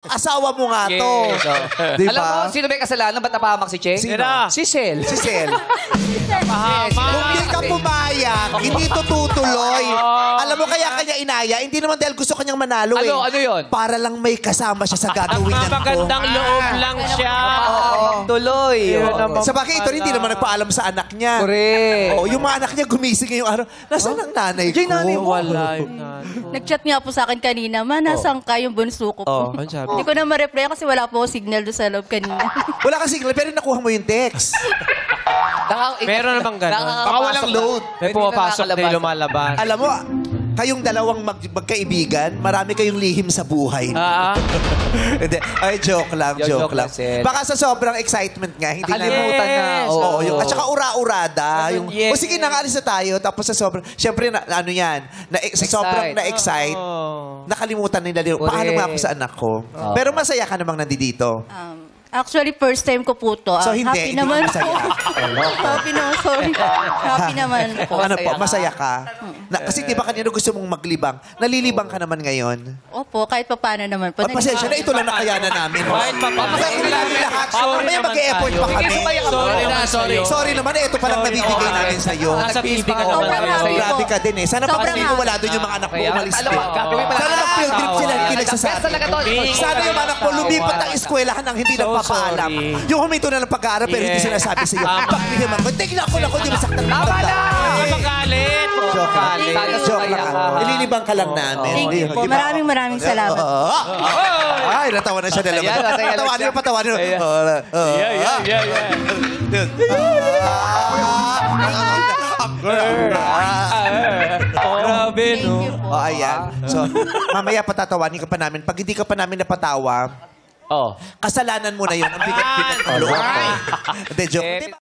Asawa mo nga to. Yes, oh. Diba? Alam mo, sino may kasalanan? Ba't napahamak si Cheng? Sino? Si Sel. Si Sel. Yes, Kung di ka pumayag, hindi to tutuloy. Alam mo kaya kanya inaya, hindi naman dahil gusto kanyang manalo eh. Ano yun? Para lang may kasama siya sa gagawin niya ko. Magandang loob lang siya. Tuloy. Sa bakit ito rin, hindi naman nagpaalam sa anak niya. Correct. Oh, yung mga anak niya gumising ngayong araw. Nasaan ang nanay ko? Wala. Nag-chat nga po sa akin kanina, ma, nasaan ka yung bunso ko po? Ano sabi? Hindi ko na ma-reply kasi wala po signal doon sa loob kanina. Wala ka signal, pero nakuha mo yung text. Meron namang ganun. Baka walang load. May pumapasok na yung lumalabas. Alam mo, kayong dalawang magkaibigan, marami kayong lihim sa buhay. Hindi. Ay, joke lang, joke lang. Sel. Baka sa sobrang excitement nga, hindi Nakalimutan na. Oo, yung, at saka ura-urada. Yung, Yes. O sige, nangalis na tayo. Tapos sa sobrang, syempre, ano yan, sa sobrang na-excite, nakalimutan nila. Paano nga ako sa anak ko? Pero masaya ka namang nandito. Actually, first time ko po to. So, hindi, Happy hindi naman masaya. po. Happy naman, sorry. Happy naman po. Ano po, masaya ka? Kasi di ba kanina gusto mong maglibang? Nalilibang ka naman ngayon? Opo, kahit pa paano naman po. At pasensya na, ito lang nakayanan namin. Kahit pa paano. Masaya namin lahat. Mamaya mag-e-effort pa kami. Sorry naman, ito palang nabibigay namin sa'yo. Nasa pipi ka naman. Sobrang happy po. Grabe ka din eh. Sana Sobrang pag-ibig mo, wala happy. doon yung mga anak mo umalis Alam mo, din. gagawin pa lang. Sana mag-field trip sila, hindi nagsasabi. Talaga to. Sana yung anak mo lumipat ng eskwelahan nang hindi So nagpapaalam. sorry. Yung huminto na ng pag-aaral pero hindi sinasabi sa'yo. Pagbigyan mo, tignan ko, di masaktan ng Tama na! Magalit. Joke lang. Magalit. Joke lang. Ililibang ka lang namin. Thank you po. Maraming salamat. Ay, natawa na siya dalawa. Ayan, masaya lang Patawanin mo, siya. patawanin mo. Grabe, no? Thank you po. Oh, ayan. So, mamaya patatawanin ka pa namin. Pag hindi ka pa namin napatawa, Oh. kasalanan mo na yun. Ang bigat-bigat ng loob ko. Hindi, joke.